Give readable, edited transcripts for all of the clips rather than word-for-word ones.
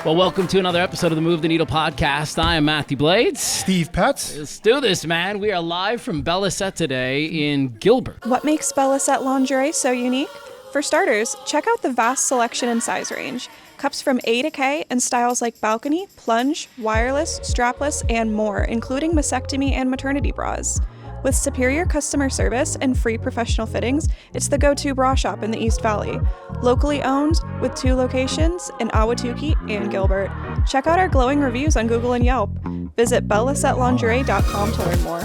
Well, welcome to another episode of the Move the Needle podcast. I am Matthew Blades. Steve Putz. Let's do this, man. We are live from Belle Lacet today in Gilbert. What makes Belle Lacet Lingerie so unique? For starters, check out the vast selection and size range. Cups from A to K and styles like balcony, plunge, wireless, strapless, and more, including mastectomy and maternity bras. With superior customer service and free professional fittings, it's the go-to bra shop in the East Valley. Locally owned, with 2 locations in Ahwatukee and Gilbert. Check out our glowing reviews on Google and Yelp. Visit BelleLacetLingerie.com to learn more.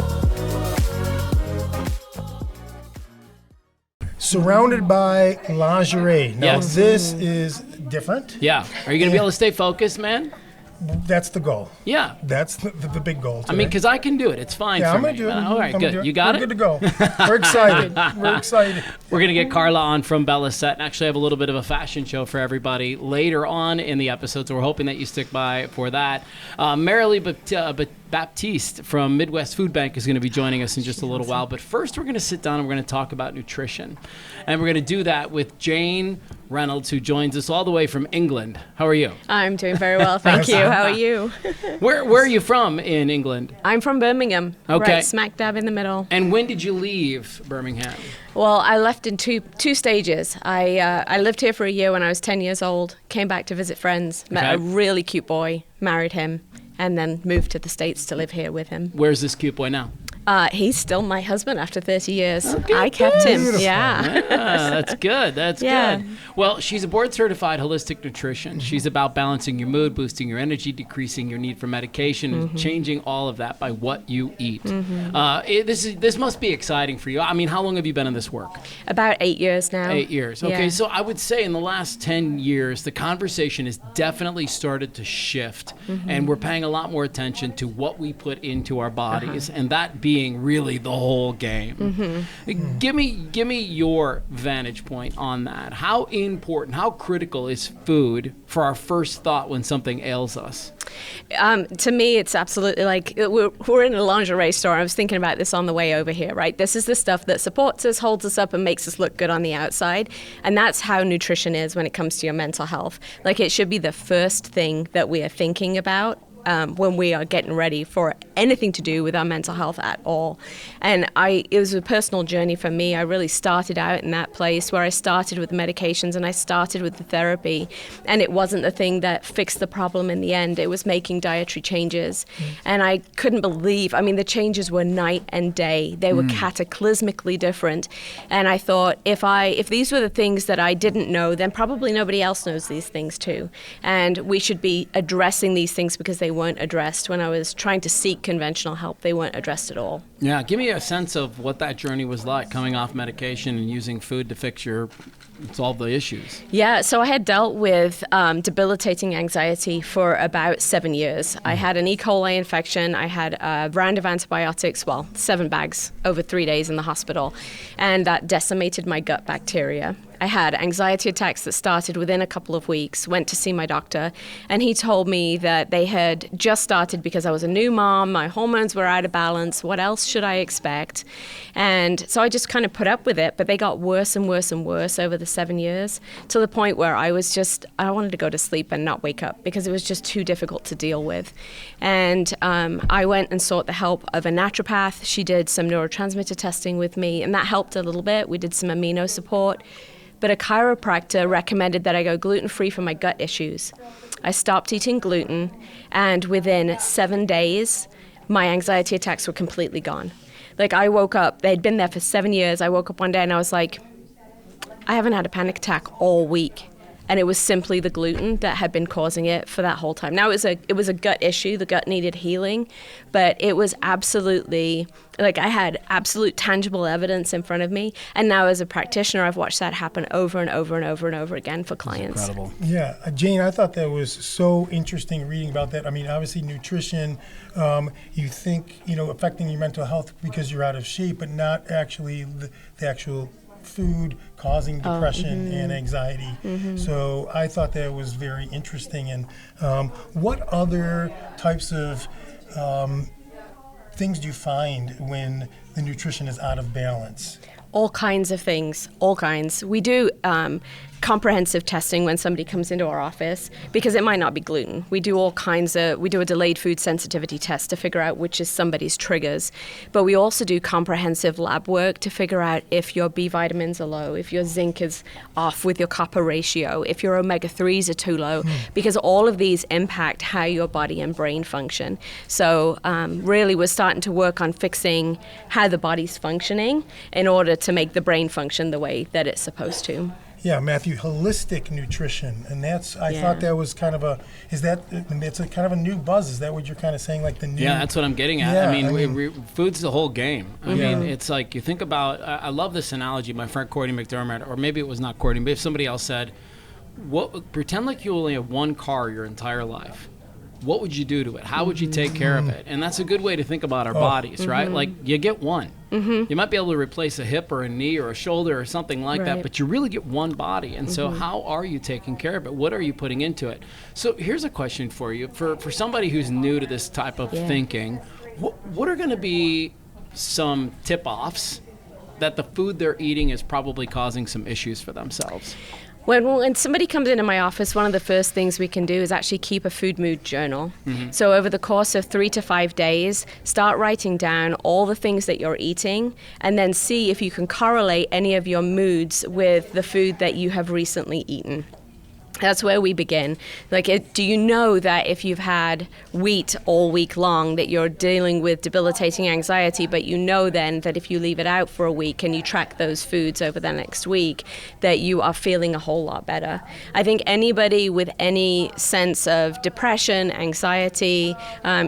Surrounded by lingerie. Now, Yes. this is different. Yeah. Are you going to be able to stay focused, man? That's the goal. Yeah. That's the big goal today. I mean, because I can do it. It's fine yeah, for I'm me. going to do it. All right, I'm good. gonna do You got We're it? good to go. We're excited. We're excited. We're going to get Karla on from Belle Lacet and actually have a little bit of a fashion show for everybody later on in the episode, so we're hoping that you stick by for that. Marilee Baptiste from Midwest Foodbank is going to be joining us in just a little while, but first we're going to sit down and we're going to talk about nutrition. And we're going to do that with Jayne Reynolds, who joins us all the way from England. How are you? I'm doing very well, thank you. How are you? Where are you from in England? I'm from Birmingham, Okay. right smack dab in the middle. And when did you leave Birmingham? Well, I left in two stages. I lived here for a year when I was 10 years old, came back to visit friends, met Okay. a really cute boy, married him, and then moved to the States to live here with him. Where's this cute boy now? He's still my husband after 30 years. Okay, I kept him, beautiful. yeah. That's good. That's Yeah. good. Well, she's a board-certified holistic nutrition. She's about balancing your mood, boosting your energy, decreasing your need for medication, and changing all of that by what you eat. This must be exciting for you. I mean, how long have you been in this work? About 8 years now. 8 years. Okay, Yeah. so I would say in the last 10 years, the conversation has definitely started to shift, and we're paying a lot more attention to what we put into our bodies, and that being really the whole game. Give me your vantage point on that. How important, how critical is food for our first thought when something ails us? To me, it's absolutely like we're in a lingerie store. I was thinking about this on the way over here, right? This is the stuff that supports us, holds us up, and makes us look good on the outside. And that's how nutrition is when it comes to your mental health. Like, it should be the first thing that we are thinking about when we are getting ready for anything to do with our mental health at all. And it was a personal journey for me. I really started out in that place where I started with the medications and I started with the therapy. And it wasn't the thing that fixed the problem in the end. It was making dietary changes. And I couldn't believe, I mean, the changes were night and day. They were cataclysmically different. And I thought, if these were the things that I didn't know, then probably nobody else knows these things too. And we should be addressing these things because they weren't addressed. When I was trying to seek conventional help, they weren't addressed at all. Yeah, give me a sense of what that journey was like, coming off medication and using food to solve the issues. Yeah, so I had dealt with debilitating anxiety for about 7 years. I had an E. coli infection. I had a round of antibiotics, 7 bags over 3 days in the hospital, and that decimated my gut bacteria. I had anxiety attacks that started within a couple of weeks, went to see my doctor, and he told me that they had just started because I was a new mom, my hormones were out of balance, what else should I expect? And so I just kind of put up with it, but they got worse and worse and worse over the 7 years, to the point where I wanted to go to sleep and not wake up because it was just too difficult to deal with. And I went and sought the help of a naturopath. She did some neurotransmitter testing with me, and that helped a little bit. We did some amino support. But a chiropractor recommended that I go gluten-free for my gut issues. I stopped eating gluten, and within 7 days, my anxiety attacks were completely gone. Like, I woke up, they'd been there for 7 years. I woke up one day and I was like, I haven't had a panic attack all week. And it was simply the gluten that had been causing it for that whole time. Now, it was a gut issue. The gut needed healing. But it was absolutely, like, I had absolute tangible evidence in front of me. And now as a practitioner, I've watched that happen over and over and over and over again for clients. Incredible. Yeah, Jayne, I thought that was so interesting reading about that. I mean, obviously nutrition, you think, affecting your mental health because you're out of shape, but not actually the actual food causing depression and anxiety. So I thought that was very interesting. And what other types of things do you find when the nutrition is out of balance? All kinds of things, all kinds. We do comprehensive testing when somebody comes into our office, because it might not be gluten. We do a delayed food sensitivity test to figure out which is somebody's triggers. But we also do comprehensive lab work to figure out if your B vitamins are low, if your zinc is off with your copper ratio, if your omega-3s are too low, because all of these impact how your body and brain function. So really we're starting to work on fixing how the body's functioning in order to make the brain function the way that it's supposed to. Yeah, Matthew, holistic nutrition, and I thought that was kind of it's a kind of a new buzz. Is that what you're kind of saying, like the new? Yeah, that's what I'm getting at. Yeah, I mean, food's the whole game. I Yeah. mean, it's like you think about, I love this analogy, my friend Courtney McDermott, or maybe it was not Courtney, but if somebody else said, pretend like you only have one car your entire life. What would you do to it? How would you take care of it? And that's a good way to think about our bodies, right? Like you get one. You might be able to replace a hip or a knee or a shoulder or something like that, but you really get one body. And so how are you taking care of it? What are you putting into it? So here's a question for you. For somebody who's new to this type of thinking, what are going to be some tip-offs that the food they're eating is probably causing some issues for themselves? When somebody comes into my office, one of the first things we can do is actually keep a food mood journal. So over the course of 3 to 5 days, start writing down all the things that you're eating and then see if you can correlate any of your moods with the food that you have recently eaten. That's where we begin. Do you know that if you've had wheat all week long that you're dealing with debilitating anxiety, but you know then that if you leave it out for a week and you track those foods over the next week, that you are feeling a whole lot better. I think anybody with any sense of depression, anxiety,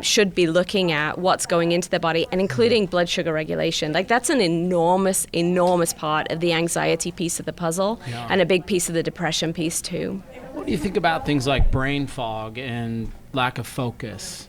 should be looking at what's going into their body, and including blood sugar regulation. That's an enormous, enormous part of the anxiety piece of the puzzle, and a big piece of the depression piece too. What do you think about things like brain fog and lack of focus?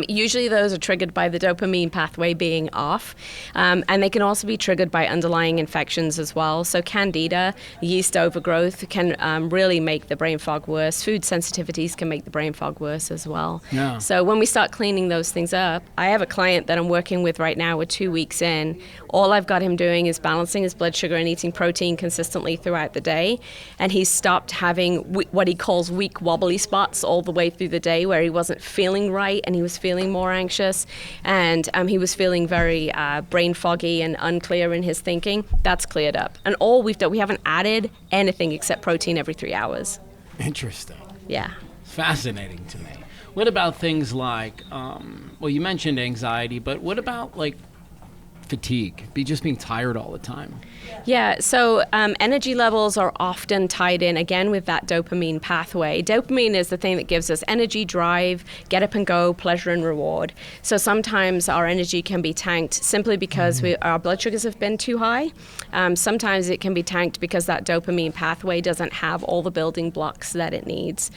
Usually those are triggered by the dopamine pathway being off, and they can also be triggered by underlying infections as well. So candida, yeast overgrowth can really make the brain fog worse. Food sensitivities can make the brain fog worse as well. Yeah. So when we start cleaning those things up, I have a client that I'm working with right now. We're 2 weeks in. All I've got him doing is balancing his blood sugar and eating protein consistently throughout the day, and he's stopped having what he calls weak wobbly spots all the way through the day where he wasn't feeling right and he was feeling more anxious, and he was feeling very brain foggy and unclear in his thinking. That's cleared up. And all we've done, we haven't added anything except protein every 3 hours. Interesting. Yeah. Fascinating to me. What about things like, well, you mentioned anxiety, but what about fatigue, just being tired all the time? Yeah, so energy levels are often tied in, again, with that dopamine pathway. Dopamine is the thing that gives us energy, drive, get up and go, pleasure and reward. So sometimes our energy can be tanked simply because our blood sugars have been too high. Sometimes it can be tanked because that dopamine pathway doesn't have all the building blocks that it needs.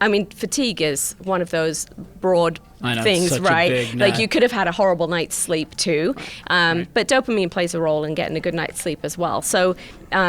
Fatigue is one of those broad things, right? You could have had a horrible night's sleep too, but dopamine plays a role in getting a good night's sleep as well. So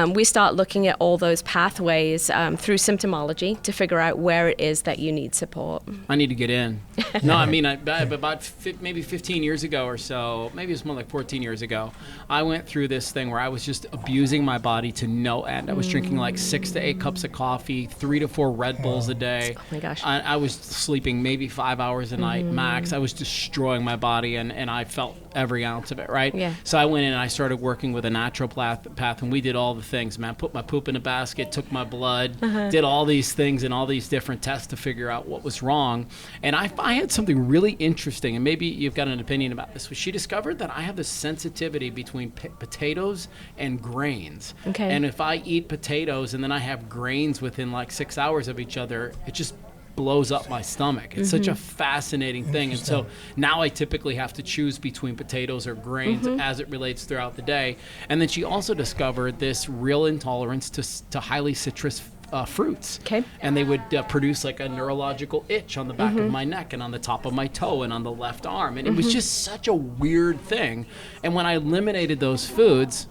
we start looking at all those pathways through symptomology to figure out where it is that you need support. I need to get in. No, about maybe 15 years ago or so, maybe it's more like 14 years ago, I went through this thing where I was just abusing my body to no end. I was drinking 6 to 8 cups of coffee, 3 to 4 Red Bulls a day. Oh my gosh. I was sleeping maybe 5 hours a night max. I was destroying my body, and I felt every ounce of it, right? Yeah. So I went in and I started working with a naturopath, and we did all the things, man. Put my poop in a basket, took my blood, did all these things and all these different tests to figure out what was wrong. And I had something really interesting, and maybe you've got an opinion about this. She discovered that I have this sensitivity between potatoes and grains. Okay. And if I eat potatoes and then I have grains within 6 hours of each other, it just blows up my stomach. It's such a fascinating thing. And so now I typically have to choose between potatoes or grains as it relates throughout the day. And then she also discovered this real intolerance to highly citrus fruits. Okay. And they would produce a neurological itch on the back of my neck and on the top of my toe and on the left arm. And it was just such a weird thing. And when I eliminated those foods,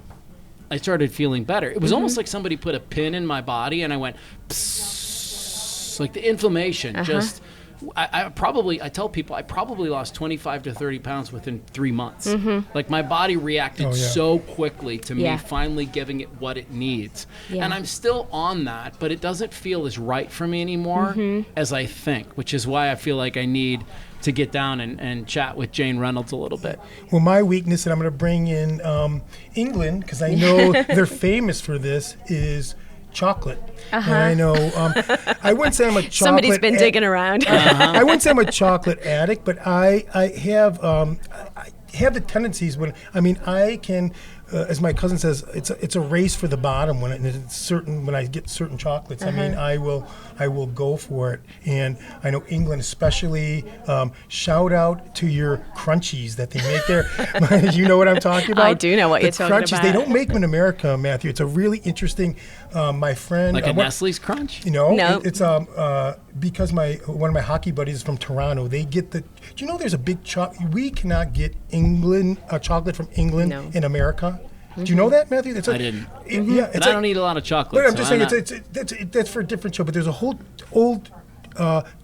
I started feeling better. It was almost like somebody put a pin in my body and I went, psst, the inflammation just I tell people I probably lost 25 to 30 pounds within 3 months. Like my body reacted so quickly to me finally giving it what it needs. And I'm still on that, but it doesn't feel as right for me anymore as I think, which is why I feel like I need to get down and chat with Jayne Reynolds a little bit. Well, my weakness, and I'm going to bring in England, because I know they're famous for this, is chocolate. And I know, I wouldn't say I'm a chocolate Somebody's been digging around. I wouldn't say I'm a chocolate addict, but I have the tendencies when, I can, as my cousin says, it's a race for the bottom when I get certain chocolates. I will go for it. And I know England especially, shout out to your crunchies that they make there. You know what I'm talking about? I do know what you're talking crunchies, about. They don't make them in America, Matthew. It's a really interesting, my friend. Like a Nestle's Crunch? No. No. Because one of my hockey buddies is from Toronto. They get do you know there's a big we cannot get chocolate from England in America. Do you know that, Matthew? I didn't. Yeah, but I don't eat a lot of chocolate. But I'm just saying that's for a different show. But there's a whole old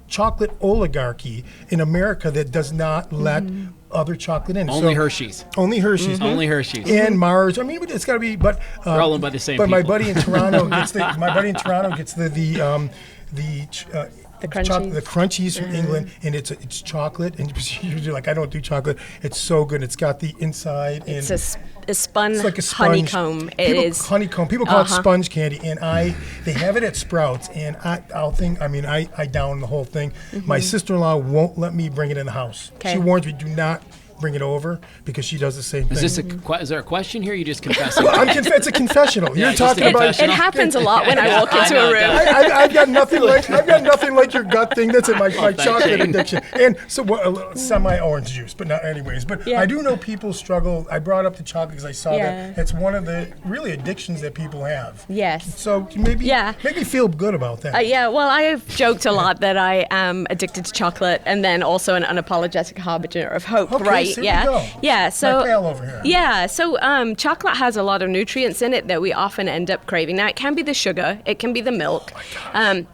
chocolate oligarchy in America that does not let other chocolate in. Only Hershey's. Only Hershey's. Only Hershey's. And Mars. it's got to be. But we're all owned by the same. But people. my buddy in Toronto gets the crunchies. The crunchies from England, and it's chocolate, and you're like, I don't do chocolate. It's so good. It's got the inside. It's and a spun it's like a sponge. honeycomb. Honeycomb. People call it sponge candy, and they have it at Sprouts, and I down the whole thing. My sister-in-law won't let me bring it in the house. Okay. She warns me, do not bring it over, because she does the same thing. Is there a question here? Or you just confessing? Well, it's a confessional. You're talking about. It happens a lot when I walk into a room. I've got nothing like your gut thing. That's it. My chocolate addiction, and so semi-orange juice, but not anyways. But I do know people struggle. I brought up the chocolate because I saw that it's one of the really addictions that people have. Yes. So maybe make me feel good about that. Well, I have joked a lot that I am addicted to chocolate, and then also an unapologetic harbinger of hope. Okay, right? so here we go. Yeah. So my pal over here. Yeah. So chocolate has a lot of nutrients in it that we often end up craving. Now, it can be the sugar, it can be the milk,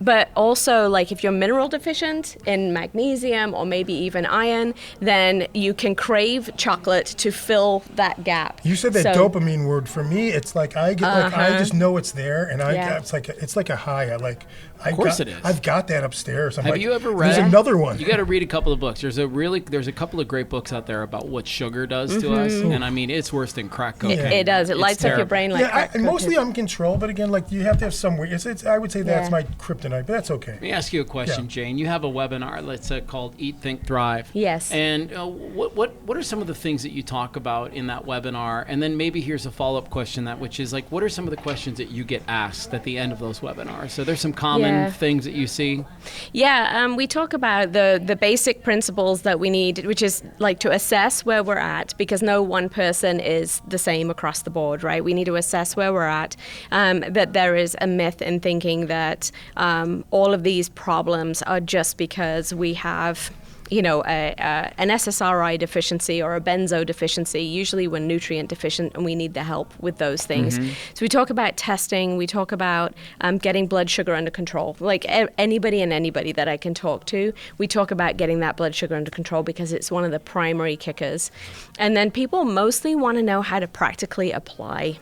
but also like if you're mineral deficient in magnesium or maybe even iron, then you can crave chocolate to fill that gap. You said that dopamine word. For me, it's like I get I just know it's there, and it's like a high. Of course it is. I've got that upstairs. Have you ever read? There's another one. You got to read a couple of books. There's a couple of great books out there about what sugar does to us, and it's worse than crack cocaine. It does. It lights up your brain like crack cocaine. Mostly I'm in control, but again, you have to have some way. I would say that's my kryptonite, but that's okay. Let me ask you a question, Jayne. You have a webinar that's called Eat, Think, Thrive. Yes. And what are some of the things that you talk about in that webinar? And then maybe here's a follow-up question, which is what are some of the questions that you get asked at the end of those webinars? So there's some common things that you see. Yeah, we talk about the basic principles that we need, which is to assess where we're at, because no one person is the same across the board, right? We need to assess where we're at. That there is a myth in thinking that all of these problems are just because we have an SSRI deficiency or a benzo deficiency. Usually we're nutrient deficient and we need the help with those things. So we talk about testing, we talk about getting blood sugar under control. Like anybody that I can talk to, we talk about getting that blood sugar under control because it's one of the primary kickers. And then people mostly want to know how to practically apply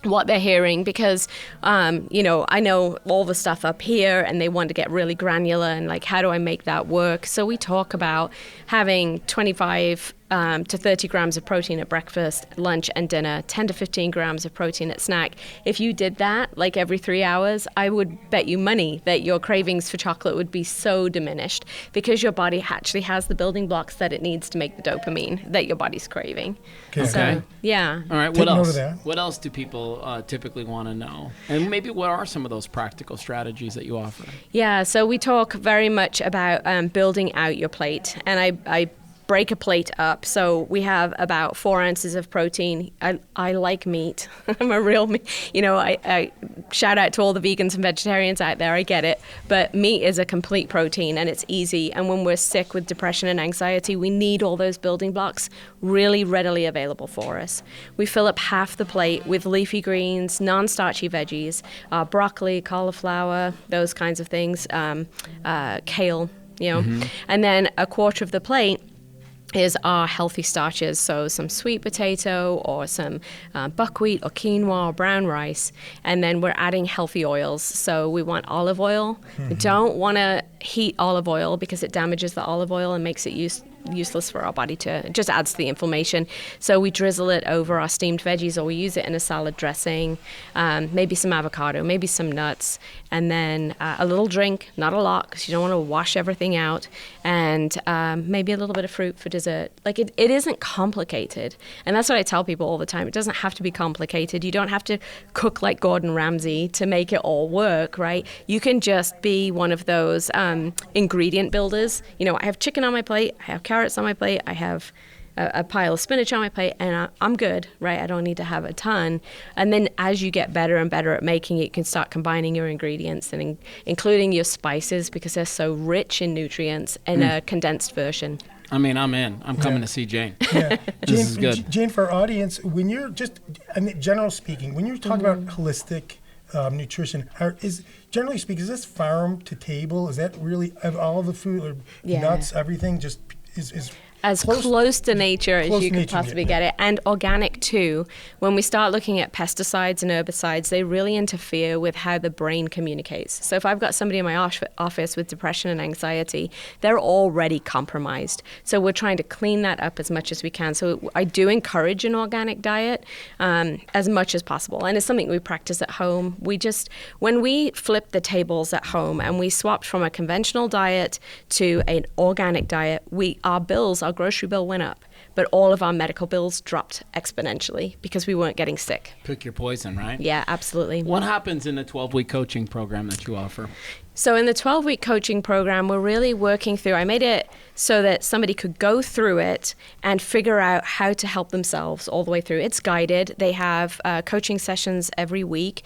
what they're hearing, because I know all the stuff up here and they want to get really granular and how do I make that work? So we talk about having 25 to 30 grams of protein at breakfast, lunch, and dinner, 10 to 15 grams of protein at snack. If you did that every 3 hours, I would bet you money that your cravings for chocolate would be so diminished, because your body actually has the building blocks that it needs to make the dopamine that your body's craving. Okay. So, yeah. All right. Take What else? note of that. What else do people typically want to know? And maybe what are some of those practical strategies that you offer? Yeah. So we talk very much about building out your plate, and I break a plate up. So we have about 4 ounces of protein. I like meat. I'm a real meat. I shout out to all the vegans and vegetarians out there. I get it. But meat is a complete protein and it's easy. And when we're sick with depression and anxiety, we need all those building blocks really readily available for us. We fill up half the plate with leafy greens, non-starchy veggies, broccoli, cauliflower, those kinds of things, kale, And then a quarter of the plate is our healthy starches, so some sweet potato or some buckwheat or quinoa or brown rice. And then we're adding healthy oils. So we want olive oil. We don't want to heat olive oil because it damages the olive oil and makes it useless for our body it just adds to the inflammation. So we drizzle it over our steamed veggies, or we use it in a salad dressing, maybe some avocado, maybe some nuts, and then a little drink, not a lot because you don't want to wash everything out, and maybe a little bit of fruit for dessert. Like it isn't complicated. And that's what I tell people all the time. It doesn't have to be complicated. You don't have to cook like Gordon Ramsay to make it all work, right? You can just be one of those ingredient builders. I have chicken on my plate, I have carrots on my plate, I have a pile of spinach on my plate, and I'm good, right? I don't need to have a ton. And then as you get better and better at making it, you can start combining your ingredients and including your spices because they're so rich in nutrients in a condensed version. I mean, I'm in. I'm coming to see Jayne. Yeah. This is good. Jayne, for our audience, when you're just, general speaking, when you're talking about holistic nutrition, generally speaking, is this farm to table? Is that really all of the food, or nuts, everything just is as close to nature as you can possibly get it, and organic too. When we start looking at pesticides and herbicides, they really interfere with how the brain communicates. So if I've got somebody in my office with depression and anxiety, they're already compromised. So we're trying to clean that up as much as we can. So I do encourage an organic diet as much as possible, and it's something we practice at home. When we flipped the tables at home and we swapped from a conventional diet to an organic diet, our grocery bill went up, but all of our medical bills dropped exponentially because we weren't getting sick. Pick your poison, right? Yeah, absolutely. What happens in the 12-week coaching program that you offer? So in the 12-week coaching program, we're really working through, I made it so that somebody could go through it and figure out how to help themselves all the way through. It's guided. They have coaching sessions every week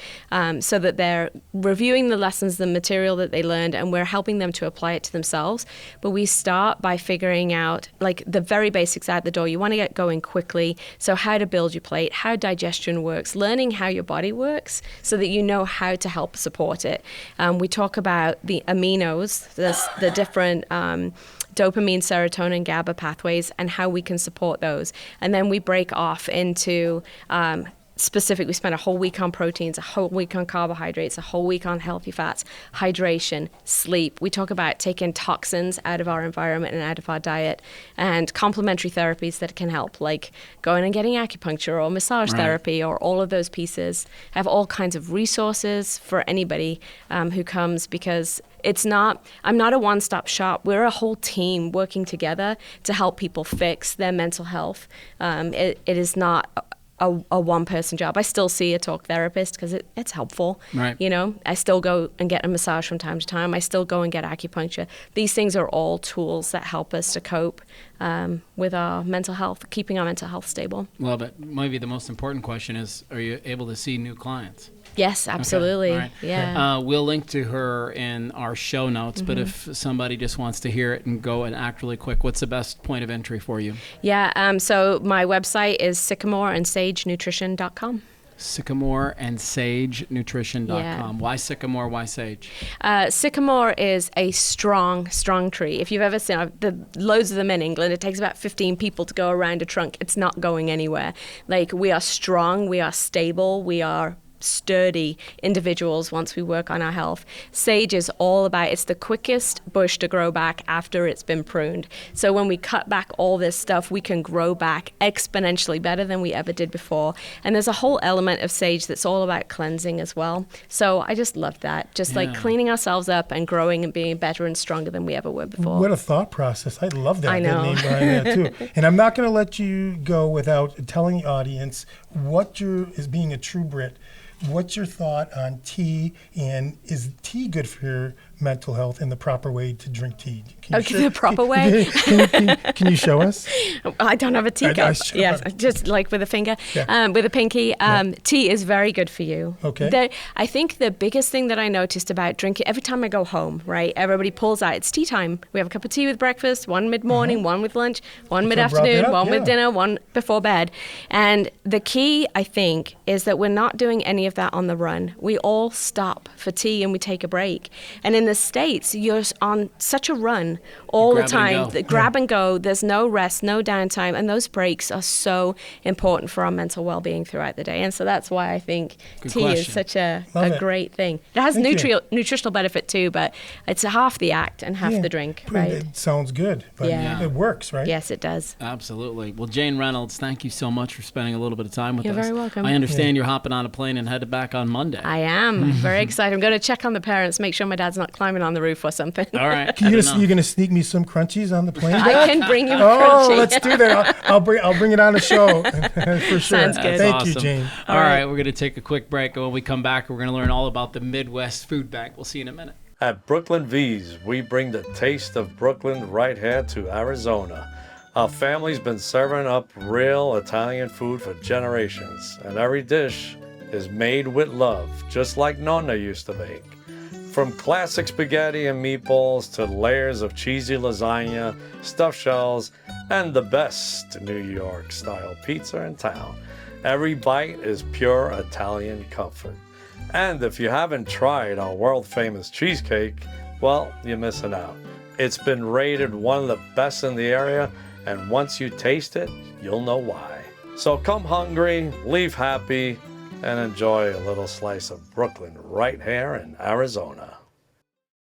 so that they're reviewing the lessons, the material that they learned, and we're helping them to apply it to themselves. But we start by figuring out like the very basics out the door. You want to get going quickly. So how to build your plate, how digestion works, learning how your body works so that you know how to help support it. We talk about the aminos, the different dopamine, serotonin, GABA pathways, and how we can support those. And then we break off into we spend a whole week on proteins, a whole week on carbohydrates, a whole week on healthy fats, hydration, sleep. We talk about taking toxins out of our environment and out of our diet, and complementary therapies that can help, like going and getting acupuncture or massage therapy or all of those pieces. I have all kinds of resources for anybody who comes, because I'm not a one-stop shop. We're a whole team working together to help people fix their mental health. It is not a one-person job. I still see a talk therapist because it's helpful. Right. I still go and get a massage from time to time. I still go and get acupuncture. These things are all tools that help us to cope with our mental health, keeping our mental health stable. Well, but maybe the most important question is, are you able to see new clients? Yes, absolutely. Okay. All right. Yeah. We'll link to her in our show notes, but if somebody just wants to hear it and go and act really quick, what's the best point of entry for you? Yeah, so my website is sycamoreandsagenutrition.com. sycamoreandsagenutrition.com. Yeah. Why sycamore? Why sage? Sycamore is a strong tree. If you've ever seen loads of them in England, it takes about 15 people to go around a trunk. It's not going anywhere. Like, we are strong, we are stable, we are sturdy individuals once we work on our health. Sage is all about, it's the quickest bush to grow back after it's been pruned. So when we cut back all this stuff, we can grow back exponentially better than we ever did before. And there's a whole element of sage that's all about cleansing as well. So I just love that. Just like cleaning ourselves up and growing and being better and stronger than we ever were before. What a thought process. I love that. I know. That name behind that too. And I'm not going to let you go without telling the audience as being a true Brit, what's your thought on tea, and is tea good for your mental health and the proper way to drink tea? The proper way? Can you show us? I don't have a teacup. Yes, just like with a finger, with a pinky. Tea is very good for you. Okay. I think the biggest thing that I noticed about drinking, every time I go home, right, everybody pulls out, it's tea time. We have a cup of tea with breakfast, one mid-morning, one with lunch, one mid-afternoon, one with dinner, one before bed. And the key, I think, is that we're not doing any of that on the run. We all stop for tea and we take a break. And in the States, you're on such a run all the time. Grab and go. There's no rest, no downtime. And those breaks are so important for our mental well-being throughout the day. And so that's why I think tea is such a great thing. It has nutritional benefit too, but it's half the act and half the drink, right? It sounds good, but it works, right? Yes, it does. Absolutely. Well, Jayne Reynolds, thank you so much for spending a little bit of time with us. You're very welcome. I understand you're hopping on a plane and headed back on Monday. I am. Very excited. I'm going to check on the parents, make sure my dad's not climbing on the roof or something. All right. You're going to sneak me some crunchies on the plane back? I can bring you a crunchy. Oh, let's do that. I'll bring it on the show for sure. Sounds good. Thank awesome. you, Jayne. All right. We're going to take a quick break. And when we come back, we're going to learn all about the Midwest Food Bank. We'll see you in a minute. At Brooklyn V's, we bring the taste of Brooklyn right here to Arizona. Our family's been serving up real Italian food for generations, and every dish is made with love, just like Nonna used to make. From classic spaghetti and meatballs to layers of cheesy lasagna, stuffed shells, and the best New York-style pizza in town, every bite is pure Italian comfort. And if you haven't tried our world-famous cheesecake, well, you're missing out. It's been rated one of the best in the area, and once you taste it, you'll know why. So come hungry, leave happy, and enjoy a little slice of Brooklyn right here in Arizona.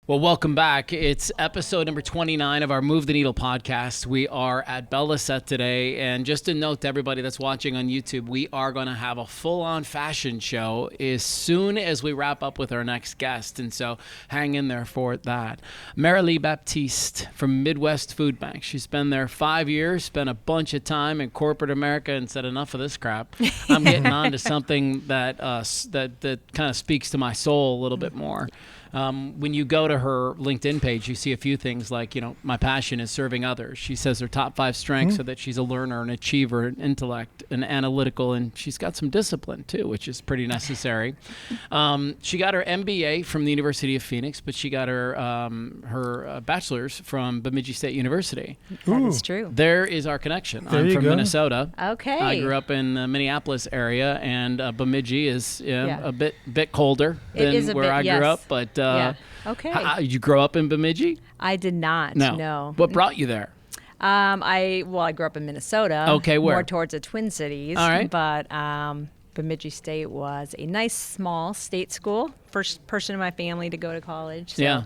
Well, welcome back. It's episode number 29 of our Move the Needle podcast. We are at Belle Lacet today. And just a note to everybody that's watching on YouTube, we are going to have a full-on fashion show as soon as we wrap up with our next guest. And so hang in there for that. Marilee Baptiste from Midwest Food Bank. She's been there 5 years, spent a bunch of time in corporate America and said, enough of this crap. I'm getting on to something that kind of speaks to my soul a little bit more. When you go to her LinkedIn page, you see a few things like, my passion is serving others. She says her top 5 strengths are that she's a learner, an achiever, an intellect, an analytical, and she's got some discipline too, which is pretty necessary. She got her MBA from the University of Phoenix, but she got her bachelor's from Bemidji State University. That is true. There is our connection. There I'm you from go. Minnesota. Okay. I grew up in the Minneapolis area, and Bemidji is a bit colder than where I grew up, but Okay. Did you grow up in Bemidji? I did not. No. What brought you there? I grew up in Minnesota. Okay, where? More towards the Twin Cities. All right. But Bemidji State was a nice small state school. First person in my family to go to college. So, Yeah,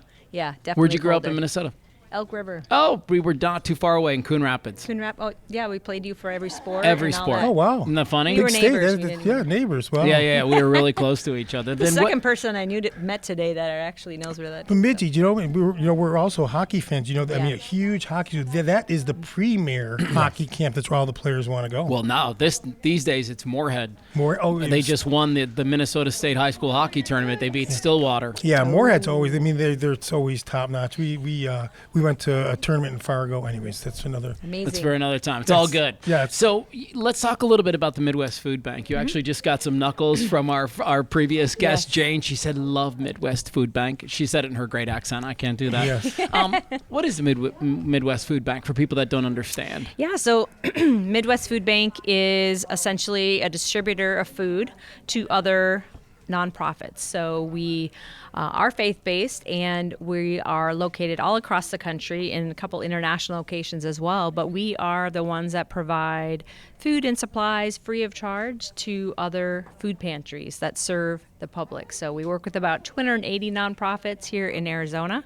definitely. Where'd you grow up colder. in Minnesota? Elk River. Oh, we were not too far away in Coon Rapids. Oh, yeah, we played you for every sport. Every and all sport. that. Oh, wow. Isn't that funny? We were Big neighbors. state. We didn't- Yeah, neighbors. Wow. Yeah, we were really close to each other. The Then second person I met today that actually knows where that is. Bemidji, we're also hockey fans. I mean, a huge hockey. That is the premier hockey camp. That's where all the players want to go. Well, now these days it's Moorhead. They it's- just won the Minnesota State High School hockey tournament. They beat Stillwater. Yeah, Moorhead's always. I mean, they're always top notch. We went to a tournament in Fargo. Anyways, that's another. Amazing. That's for another time. It's all good. Yeah. So let's talk a little bit about the Midwest Food Bank. You actually just got some knuckles from our previous guest, Yes. Jayne. She said, love Midwest Food Bank. She said it in her great accent. I can't do that. Yes. What is the Midwest Food Bank for people that don't understand? Yeah, so Midwest Food Bank is essentially a distributor of food to other nonprofits. So we are faith-based, and we are located all across the country in a couple international locations as well. But we are the ones that provide food and supplies free of charge to other food pantries that serve the public. So we work with about 280 nonprofits here in Arizona.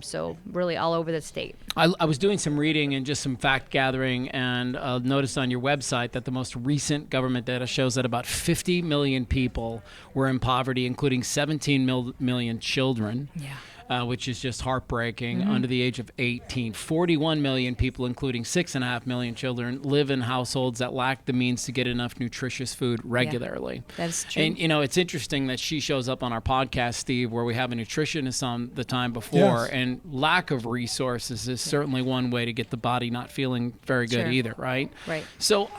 So really all over the state. I was doing some reading and just some fact gathering, and noticed on your website that the most recent government data shows that about 50 million people were in poverty, including 17 million children. Yeah. Which is just heartbreaking, under the age of 18. 41 million people, including 6.5 million children, live in households that lack the means to get enough nutritious food regularly. That's true. And, it's interesting that she shows up on our podcast, Steve, where we have a nutritionist on the time before, Yes. and lack of resources is certainly one way to get the body not feeling very good Sure. either, right? Right. So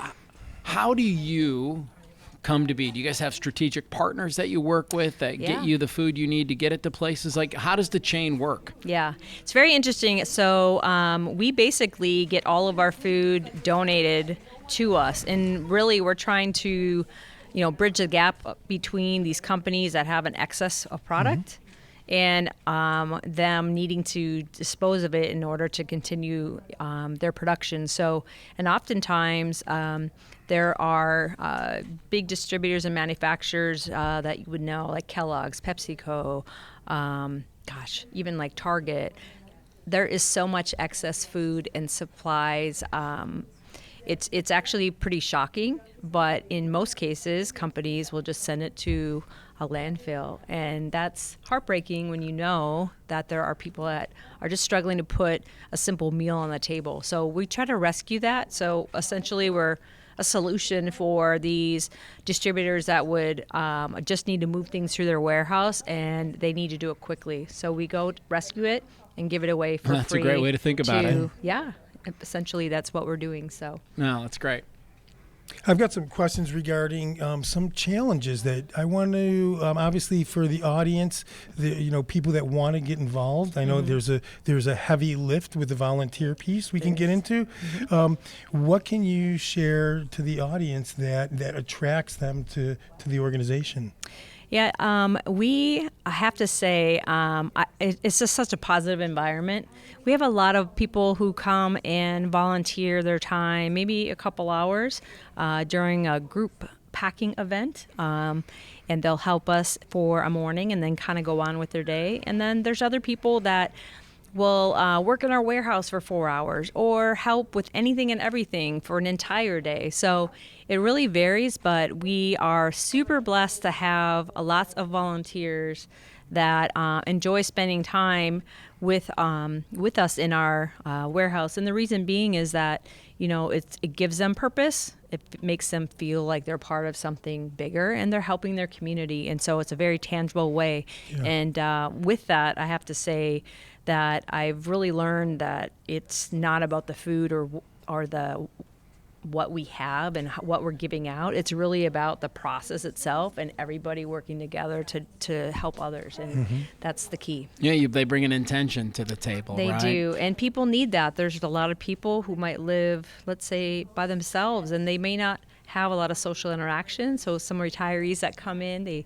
how do you come to be? Do you guys have strategic partners that you work with that get you the food you need to get it to places? Like, how does the chain work? Yeah, it's very interesting. So we basically get all of our food donated to us, and really we're trying to bridge the gap between these companies that have an excess of product and them needing to dispose of it in order to continue their production. So, and oftentimes there are big distributors and manufacturers that you would know, like Kellogg's, PepsiCo, even like Target. There is so much excess food and supplies. It's actually pretty shocking, but in most cases, companies will just send it to a landfill. And that's heartbreaking when you know that there are people that are just struggling to put a simple meal on the table. So we try to rescue that. So essentially we're a solution for these distributors that would just need to move things through their warehouse and they need to do it quickly. So we go rescue it and give it away for free. That's a great way to think about it. Yeah, essentially that's what we're doing. So no, that's great. I've got some questions regarding some challenges that I want to, obviously for the audience, people that want to get involved. I know there's a heavy lift with the volunteer piece we can get into. What can you share to the audience that attracts them to the organization? Yeah, I have to say, it's just such a positive environment. We have a lot of people who come and volunteer their time, maybe a couple hours during a group packing event, and they'll help us for a morning and then kind of go on with their day. And then there's other people that will work in our warehouse for 4 hours or help with anything and everything for an entire day. So it really varies, but we are super blessed to have lots of volunteers that enjoy spending time with us in our warehouse. And the reason being is that, it gives them purpose. It makes them feel like they're part of something bigger and they're helping their community. And so it's a very tangible way. Yeah. And with that, I have to say that I've really learned that it's not about the food or the what we have and what we're giving out. It's really about the process itself and everybody working together to help others, and that's the key. Yeah, they bring an intention to the table, They right? do, and people need that. There's a lot of people who might live, let's say, by themselves, and they may not have a lot of social interaction. So some retirees that come in, they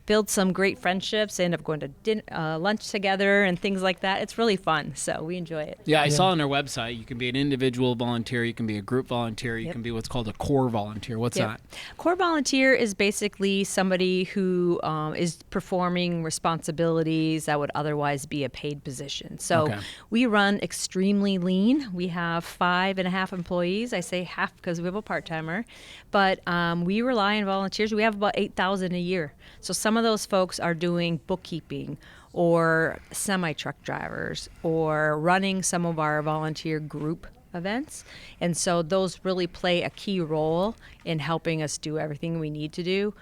build some great friendships, end up going to lunch together and things like that. It's really fun, so we enjoy it. Yeah, I saw on their website you can be an individual volunteer, you can be a group volunteer, you can be what's called a core volunteer. What's that? Core volunteer is basically somebody who is performing responsibilities that would otherwise be a paid position. So we run extremely lean. We have 5.5 employees. I say half because we have a part-timer, but we rely on volunteers. We have about 8,000 a year. So some of those folks are doing bookkeeping or semi-truck drivers or running some of our volunteer group events. And so those really play a key role in helping us do everything we need to do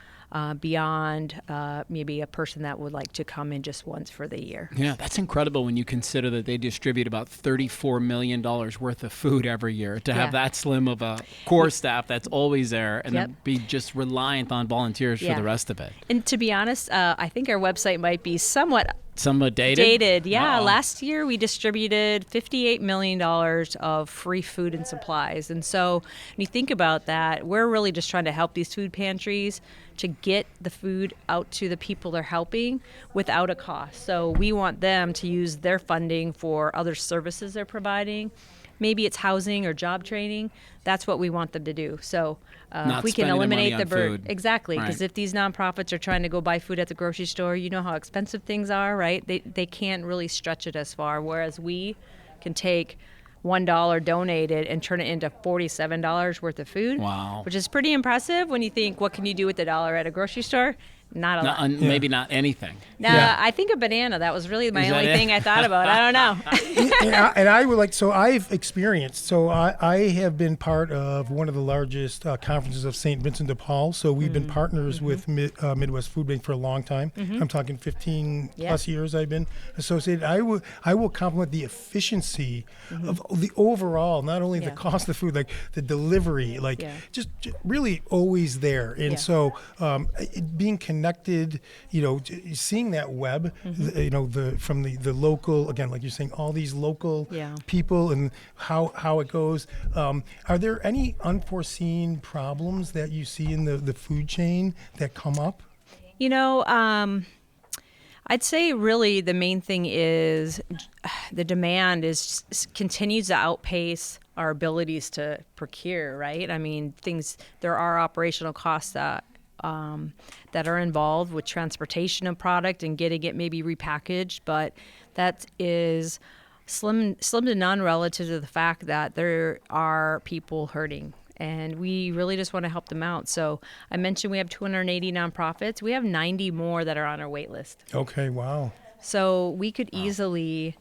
beyond maybe a person that would like to come in just once for the year. Yeah, that's incredible when you consider that they distribute about $34 million worth of food every year. To have that slim of a core staff that's always there and then be just reliant on volunteers for the rest of it. And to be honest, I think our website might be somewhat dated? Yeah. Last year we distributed $58 million of free food and supplies. And so when you think about that, we're really just trying to help these food pantries to get the food out to the people they're helping without a cost. So we want them to use their funding for other services they're providing. Maybe it's housing or job training. That's what we want them to do. So we can eliminate the burden. Exactly, because if these nonprofits are trying to go buy food at the grocery store, you know how expensive things are, right? They can't really stretch it as far, whereas we can take $1 donated and turn it into $47 worth of food. Wow. Which is pretty impressive when you think, what can you do with $1 at a grocery store? Not a lot. Maybe not anything. I think a banana. That was really my only thing I thought about. I don't know. and I would like, so I've experienced, so I have been part of one of the largest conferences of St. Vincent de Paul. So we've been partners with Midwest Foodbank for a long time. I'm talking 15 plus years I've been associated. I will compliment the efficiency of the overall, not only the cost of food, like the delivery, just really always there. And so being connected connected, seeing that web, from the local, again, like you're saying, all these local people and how it goes. Are there any unforeseen problems that you see in the food chain that come up? I'd say really the main thing is the demand continues to outpace our abilities to procure, right? I mean, there are operational costs that are involved with transportation of product and getting it maybe repackaged, but that is slim to none relative to the fact that there are people hurting. And we really just want to help them out. So I mentioned we have 280 nonprofits. We have 90 more that are on our wait list. Okay, wow. So we could easily,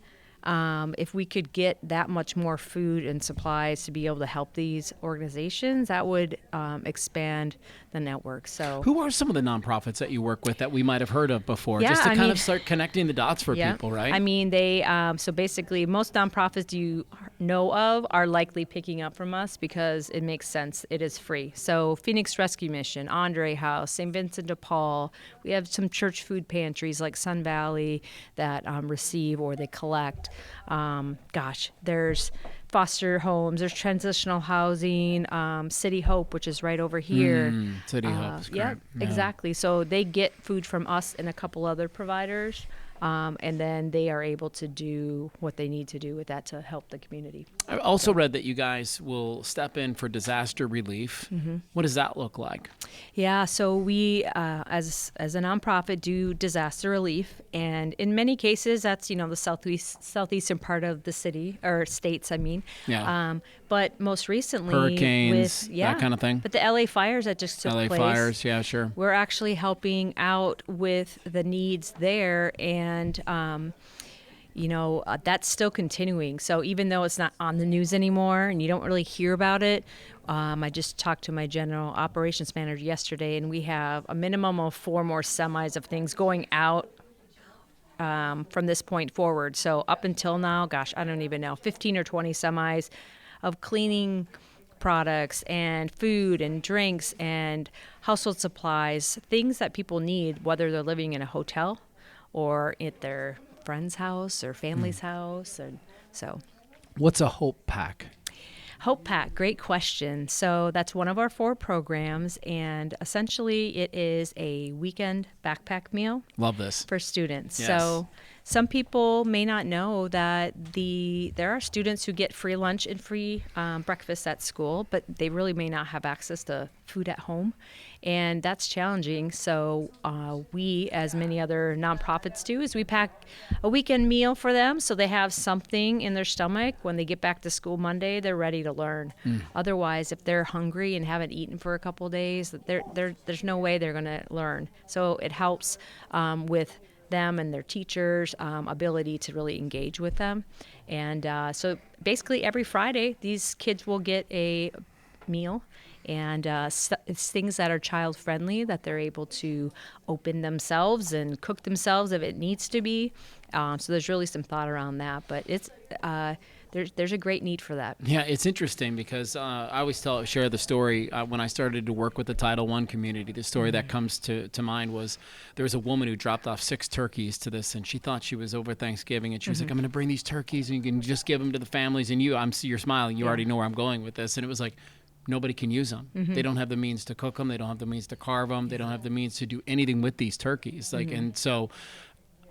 if we could get that much more food and supplies to be able to help these organizations, that would expand the network. So, who are some of the nonprofits that you work with that we might have heard of before? Yeah, just to kind of start connecting the dots for people, right? I mean, they so basically most nonprofits you know of are likely picking up from us because it makes sense. It is free. So Phoenix Rescue Mission, Andre House, St. Vincent de Paul. We have some church food pantries like Sun Valley that receive or they collect. There's foster homes, there's transitional housing, City Hope, which is right over here. City Hope's great. Yeah, exactly. So they get food from us and a couple other providers, and then they are able to do what they need to do with that to help the community. I also read that you guys will step in for disaster relief. What does that look like? Yeah, so we, as a nonprofit, do disaster relief, and in many cases, that's the southeastern part of the city or states. I mean, but most recently, hurricanes, that kind of thing. But the LA fires that just took place. LA fires, yeah, sure. We're actually helping out with the needs there, and that's still continuing. So even though it's not on the news anymore and you don't really hear about it, I just talked to my general operations manager yesterday, and we have a minimum of 4 more semis of things going out from this point forward. So up until now, I don't even know, 15 or 20 semis of cleaning products and food and drinks and household supplies, things that people need, whether they're living in a hotel or at their friend's house or family's house. And so, what's a Hope Pack? Hope Pack, great question. So that's one of our 4 programs, and essentially it is a weekend backpack meal. Love this. For students. Yes. So some people may not know that there are students who get free lunch and free breakfast at school, but they really may not have access to food at home, and that's challenging. So we, as many other nonprofits do, is we pack a weekend meal for them so they have something in their stomach when they get back to school Monday. They're ready to learn. Otherwise, if they're hungry and haven't eaten for a couple of days, there's no way they're going to learn. So it helps with them and their teachers' ability to really engage with them. And so basically every Friday, these kids will get a meal, and it's things that are child-friendly, that they're able to open themselves and cook themselves if it needs to be. So there's really some thought around that, but it's there's a great need for that. Yeah, it's interesting because I always share the story when I started to work with the Title I community. The story that comes to mind was there was a woman who dropped off 6 turkeys to this, and she thought she was over Thanksgiving, and she was like, I'm going to bring these turkeys, and you can just give them to the families, and you're smiling. You already know where I'm going with this. And it was like, nobody can use them. They don't have the means to cook them. They don't have the means to carve them. They don't have the means to do anything with these turkeys. And so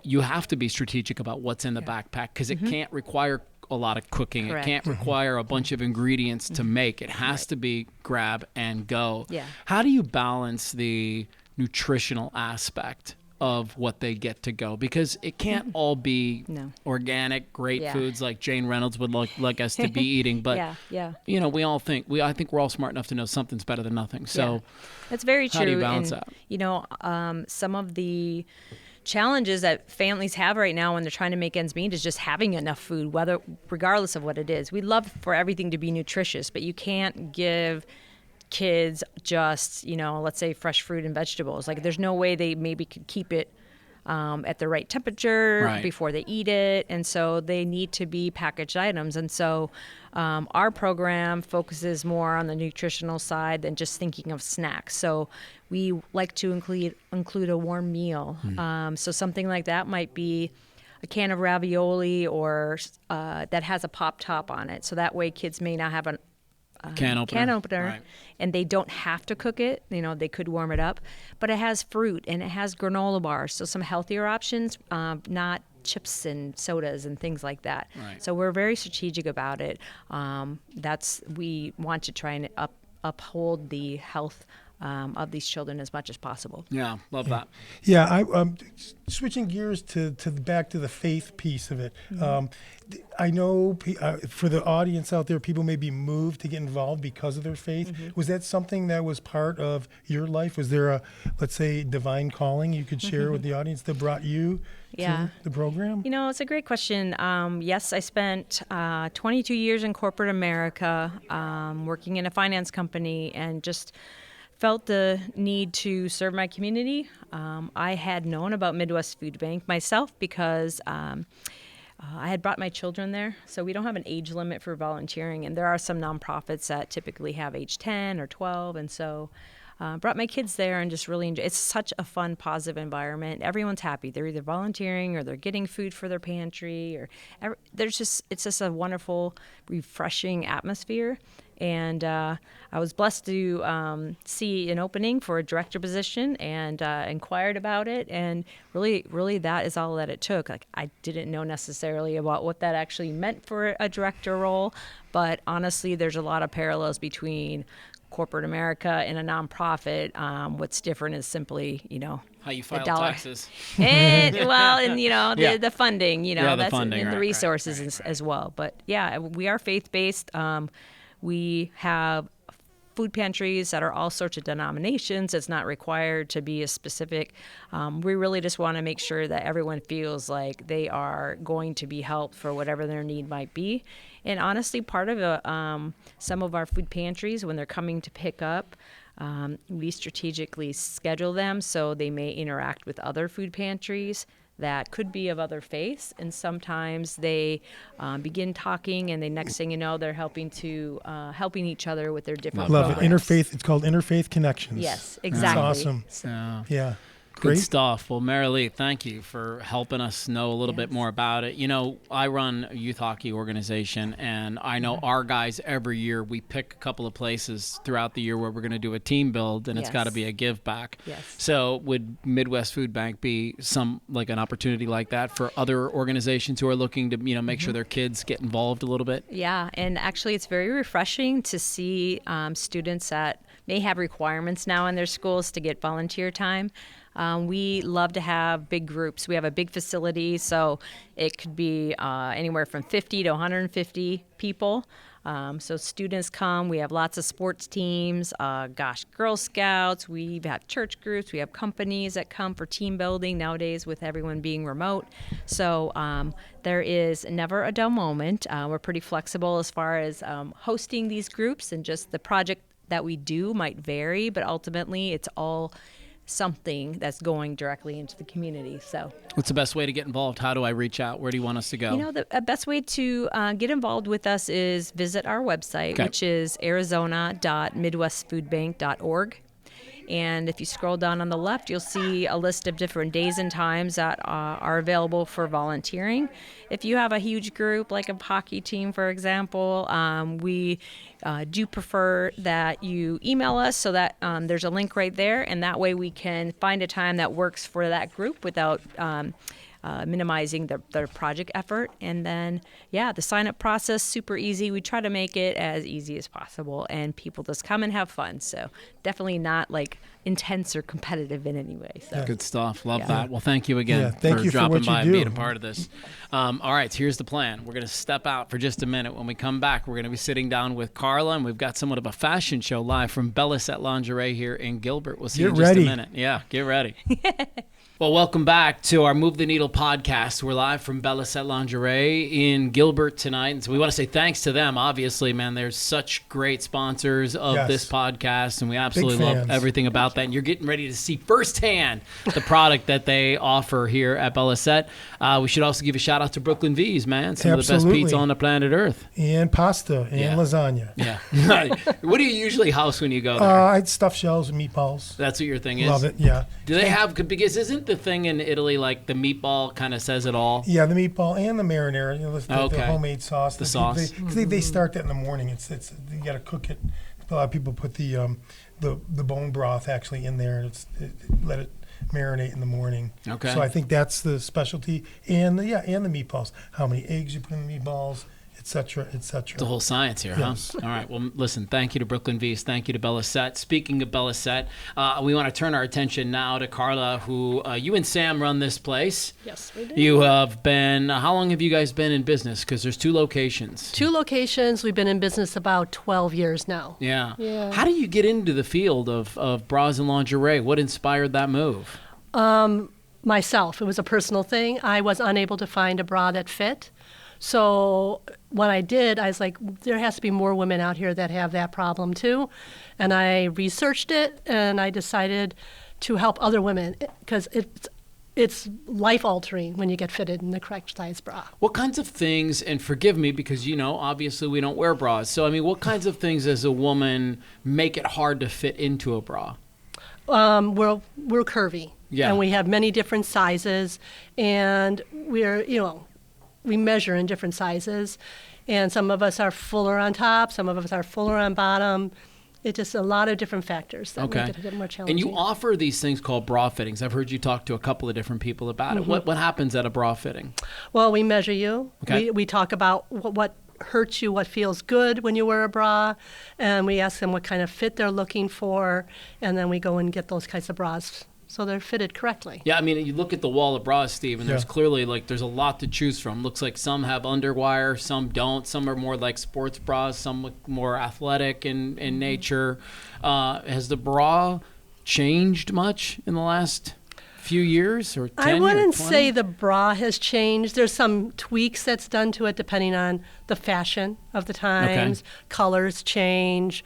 you have to be strategic about what's in the backpack, because it can't require a lot of cooking. Correct. It can't require a bunch of ingredients to make. It has to be grab and go. Yeah. How do you balance the nutritional aspect of what they get to go? Because it can't all be organic, great foods like Jayne Reynolds would like us to be eating. But I think we're all smart enough to know something's better than nothing. So that's very true. How do you balance that? Some of the challenges that families have right now when they're trying to make ends meet is just having enough food, regardless of what it is. We'd love for everything to be nutritious, but you can't give kids just, let's say fresh fruit and vegetables. Like, there's no way they maybe could keep it at the right temperature Right. before they eat it. And so they need to be packaged items. And so our program focuses more on the nutritional side than just thinking of snacks. So we like to include a warm meal. So something like that might be a can of ravioli or that has a pop top on it. So that way kids may not have a Can opener. Right. and they don't have to cook it. They could warm it up, but it has fruit and it has granola bars. So some healthier options, not chips and sodas and things like that. Right. So we're very strategic about it. We want to try and uphold the health of these children as much as possible. Yeah, love that. Yeah, switching gears to back to the faith piece of it. I know for the audience out there, people may be moved to get involved because of their faith. Was that something that was part of your life? Was there a, let's say, divine calling you could share with the audience that brought you to the program? It's a great question. Yes, I spent 22 years in corporate America, working in a finance company, and just felt the need to serve my community. I had known about Midwest Foodbank myself because I had brought my children there. So we don't have an age limit for volunteering, and there are some nonprofits that typically have age 10 or 12, and so brought my kids there and just really enjoyed. It's such a fun, positive environment. Everyone's happy. They're either volunteering or they're getting food for their pantry, or it's just a wonderful, refreshing atmosphere. And I was blessed to see an opening for a director position and inquired about it. And really, that is all that it took. Like, I didn't know necessarily about what that actually meant for a director role, but honestly, there's a lot of parallels between corporate America and a nonprofit. What's different is simply, How you file the dollar. taxes. And Yeah. the funding, the that's funding, and the right, resources as well. But yeah, we are faith-based. We have food pantries that are all sorts of denominations. It's not required to be a specific. We really just want to make sure that everyone feels like they are going to be helped for whatever their need might be. And honestly, part of some of our food pantries, when they're coming to pick up, we strategically schedule them so they may interact with other food pantries that could be of other faiths, and sometimes they begin talking, and the next thing you know, they're helping each other with their different Love it. programs. Interfaith. It's called Interfaith Connections. Yes, exactly. That's awesome. Yeah. Good Great. stuff. Well, Merilee, thank you for helping us know a little bit more about it. I run a youth hockey organization, and I know our guys every year, we pick a couple of places throughout the year where we're going to do a team build, and it's got to be a give back. Yes. So would Midwest Food Bank be an opportunity like that for other organizations who are looking to, make sure their kids get involved a little bit? Yeah, and actually it's very refreshing to see students that may have requirements now in their schools to get volunteer time. We love to have big groups. We have a big facility, so it could be anywhere from 50 to 150 people. So students come. We have lots of sports teams, Girl Scouts. We have church groups. We have companies that come for team building nowadays with everyone being remote. So there is never a dull moment. We're pretty flexible as far as hosting these groups, and just the project that we do might vary, but ultimately it's all something that's going directly into the community. So What's the best way to get involved? How do I reach out? Where do you want us to go? the best way to get involved with us is visit our website, which is arizona.midwestfoodbank.org. And if you scroll down on the left, you'll see a list of different days and times that are available for volunteering. If you have a huge group, like a hockey team, for example, we do prefer that you email us, so that there's a link right there, and that way we can find a time that works for that group without minimizing their project effort. And then, the sign-up process, super easy. We try to make it as easy as possible, and people just come and have fun. So definitely not intense or competitive in any way. So. Good stuff. Love that. Well, thank you again thank for you for dropping what you by and do. being a part of this. All right, so here's the plan. We're going to step out for just a minute. When we come back, we're going to be sitting down with Karla, and we've got somewhat of a fashion show live from Belle Lacet Lingerie here in Gilbert. We'll see you in just a minute. Yeah, get ready. Well, welcome back to our Move the Needle Real podcast. We're live from Belle Lacet Lingerie in Gilbert tonight. And so we want to say thanks to them. Obviously, man, they're such great sponsors of this podcast. And we absolutely love everything about that. And you're getting ready to see firsthand the product that they offer here at Belle Lacet. We should also give a shout out to Brooklyn V's, man. Some of the best pizza on the planet Earth. And pasta and lasagna. Yeah. What do you usually house when you go there? I'd stuff shells and meatballs. That's what your thing is? Love it, yeah. Do they have, because isn't the thing in Italy like the meatball kind of says it all? Yeah, the meatball and the marinara, the homemade sauce. The sauce. They start that in the morning. It's you got to cook it. A lot of people put the bone broth actually in there and let it marinate in the morning. Okay. So I think that's the specialty. And the meatballs. How many eggs you put in the meatballs, et cetera, et cetera. It's a whole science here, yes. Huh? All right. Well, listen, thank you to Brooklyn V's. Thank you to Belle Lacet. Speaking of Belle Lacet, we want to turn our attention now to Karla, who you and Sam run this place. Yes, we do. You have been, how long have you guys been in business? Because there's 2 locations. 2 locations. We've been in business about 12 years now. Yeah. How do you get into the field of bras and lingerie? What inspired that move? Myself. It was a personal thing. I was unable to find a bra that fit. So when I did, I was like, there has to be more women out here that have that problem too. And I researched it, and I decided to help other women because it's life-altering when you get fitted in the correct size bra. What kinds of things, and forgive me because, obviously we don't wear bras. So, what kinds of things as a woman make it hard to fit into a bra? We're curvy. Yeah. And we have many different sizes, and we measure in different sizes, and some of us are fuller on top, some of us are fuller on bottom. It's just a lot of different factors that make it a bit more challenging. And you offer these things called bra fittings. I've heard you talk to a couple of different people about it. What happens at a bra fitting? Well, we measure you. Okay. We talk about what hurts you, what feels good when you wear a bra, and we ask them what kind of fit they're looking for, and then we go and get those kinds of bras so they're fitted correctly. Yeah, you look at the wall of bras, Steve, and there's clearly there's a lot to choose from. Looks like some have underwire, some don't. Some are more like sports bras, some look more athletic in nature. Has the bra changed much in the last few years or 10 I wouldn't or 20? say the bra has changed. There's some tweaks that's done to it depending on the fashion of the times. Okay. Colors change.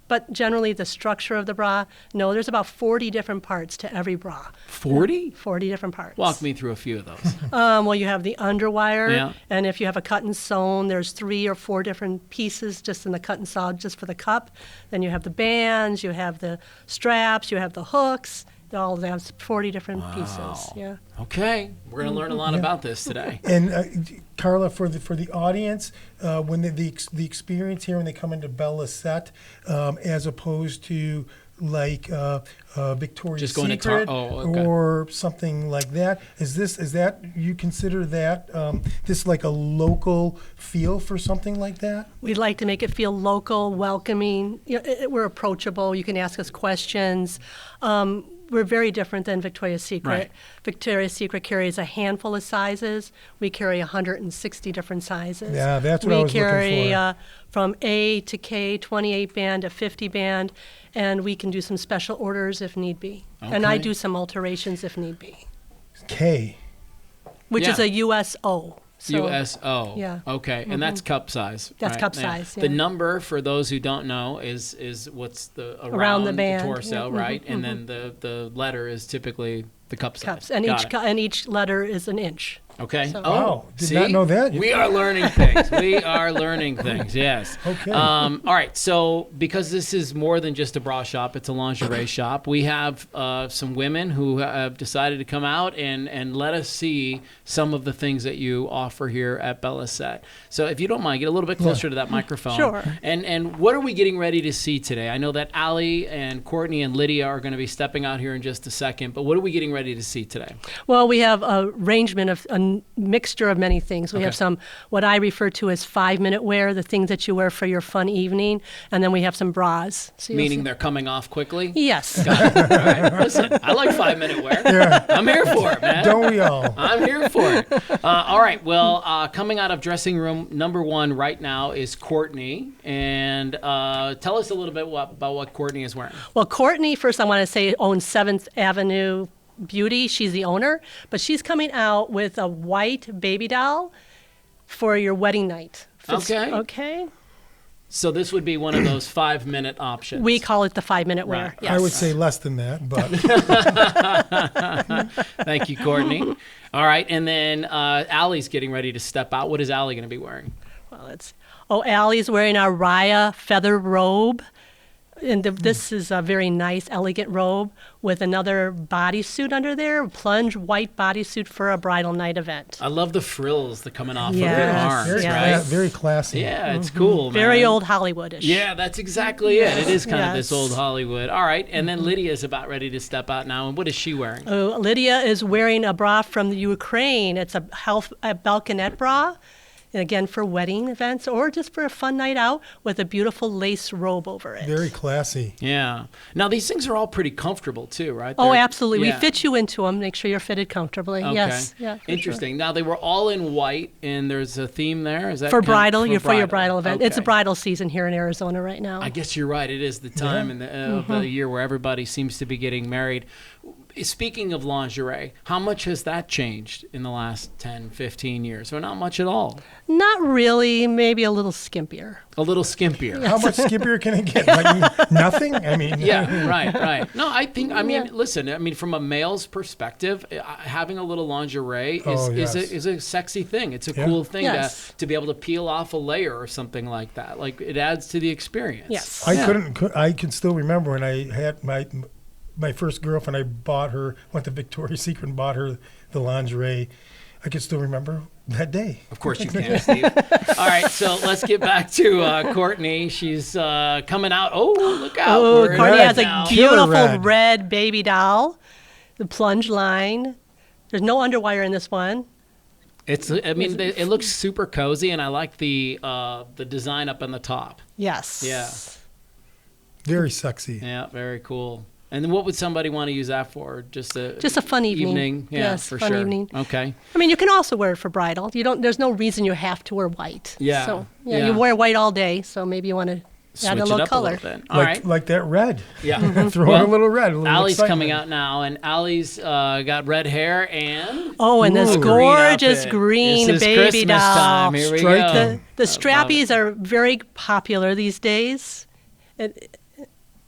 But generally the structure of the bra, no, there's about 40 different parts to every bra. 40? 40 different parts. Walk me through a few of those. Well, you have the underwire, Yeah. and if you have a cut and sewn, there's 3 or 4 different pieces just in the cut and sew, just for the cup. Then you have the bands, you have the straps, you have the hooks. All that's 40 different pieces. Yeah. Okay, we're going to learn a lot about this today. And Karla, for the audience, when the experience here when they come into Belle Lacet, as opposed to like Victoria's Just going to Secret okay. or something like that, is that you consider that this like a local feel for something like that? We'd like to make it feel local, welcoming. We're approachable. You can ask us questions. We're very different than Victoria's Secret. Right. Victoria's Secret carries a handful of sizes. We carry 160 different sizes. Yeah, that's what I was looking for. We carry from A to K, 28 band to 50 band, and we can do some special orders if need be. Okay. And I do some alterations if need be. K. Which Yeah. is a USO. So, USO. Yeah. Okay, and that's cup size. That's right? cup size, The yeah. number, for those who don't know, is what's the Around the band, torso, yeah, right? And then the letter is typically the cup size. cups. And each letter is an inch. Okay. So- Wow, did see? not know that. We are learning things. We are learning things. Yes. Okay. All right. So because this is more than just a bra shop, it's a lingerie shop. We have some women who have decided to come out and let us see some of the things that you offer here at Belle Lacet. So if you don't mind, get a little bit closer to that microphone. Sure. And what are we getting ready to see today? I know that Allie and Courtney and Lydia are going to be stepping out here in just a second. But what are we getting ready to see today? Well, we have a arrangement of a mixture of many things. We Okay. have some, what I refer to as 5-minute wear, the things that you wear for your fun evening. And then we have some bras. So you'll Meaning see- they're coming off quickly? Yes. All right. Listen, I like 5-minute wear. I'm here for it, man. Don't we all? I'm here for it. All right. Well, coming out of dressing room number 1 right now is Courtney. And tell us a little bit about what Courtney is wearing. Well, Courtney, first I want to say, owns 7th Avenue Beauty. She's the owner, but she's coming out with a white baby doll for your wedding night. Okay. Okay. So this would be one of those 5-minute options. We call it the 5-minute wear. Right. Yes. I would say less than that, but Thank you, Courtney. All right, and then Allie's getting ready to step out. What is Allie going to be wearing? Well, Allie's wearing our Raya feather robe. And this is a very nice, elegant robe with another bodysuit under there, plunge white bodysuit for a bridal night event. I love the frills that coming off of Yes. her arms, very, right? very classy. Yeah, it's cool, man. Very old Hollywoodish. Yeah, that's exactly it. It is kind of this Yes. old Hollywood. All right, and then Lydia's about ready to step out now. And what is she wearing? Lydia is wearing a bra from the Ukraine. It's a balconette bra. And again, for wedding events or just for a fun night out with a beautiful lace robe over it. Very classy. Yeah. Now, these things are all pretty comfortable, too, right? Oh, They're- absolutely. yeah. We fit you into them. Make sure you're fitted comfortably. Okay. Yes. Yeah. for Interesting. Now, they were all in white, and there's a theme there. Is that Sure. For kind bridal, of, for your bridal event. It's a Okay. bridal season here in Arizona right now. I guess you're right. It is the time in the year where everybody seems to be getting married. Speaking of lingerie, how much has that changed in the last 10, 15 years? Or not much at all? Not really. Maybe a little skimpier. A little skimpier. How much skippier can it get? Like nothing? I mean, Yeah, right. No, I mean, listen, from a male's perspective, having a little lingerie is a sexy thing. It's a cool thing Yes. to be able to peel off a layer or something like that. Like, it adds to the experience. Yes. I can still remember when I had my first girlfriend. I went to Victoria's Secret and bought her the lingerie. I can still remember that day. Of course you can, Steve. All right, so let's get back to Courtney. She's coming out. Oh, look out. Oh, We're in Courtney red has a now. beautiful Red. red baby doll. The plunge line. There's no underwire in this one. It looks super cozy, and I like the design up on the top. Yes. Yeah. Very sexy. Yeah, very cool. And then what would somebody want to use that for? Just a fun evening. Yeah, Yes, for fun sure. evening. Okay. I mean, you can also wear it for bridal. There's no reason you have to wear white. Yeah, So yeah. you wear white all day, so maybe you want to Switch add a it little up color. a little bit. All right. Like that red. Yeah. Throw in a little red. A little Allie's excitement. coming out now, and Allie's got red hair and Oh, and this green gorgeous outfit. green This is baby Christmas doll. time. Here we Striking. go. The I strappies love are very popular these days.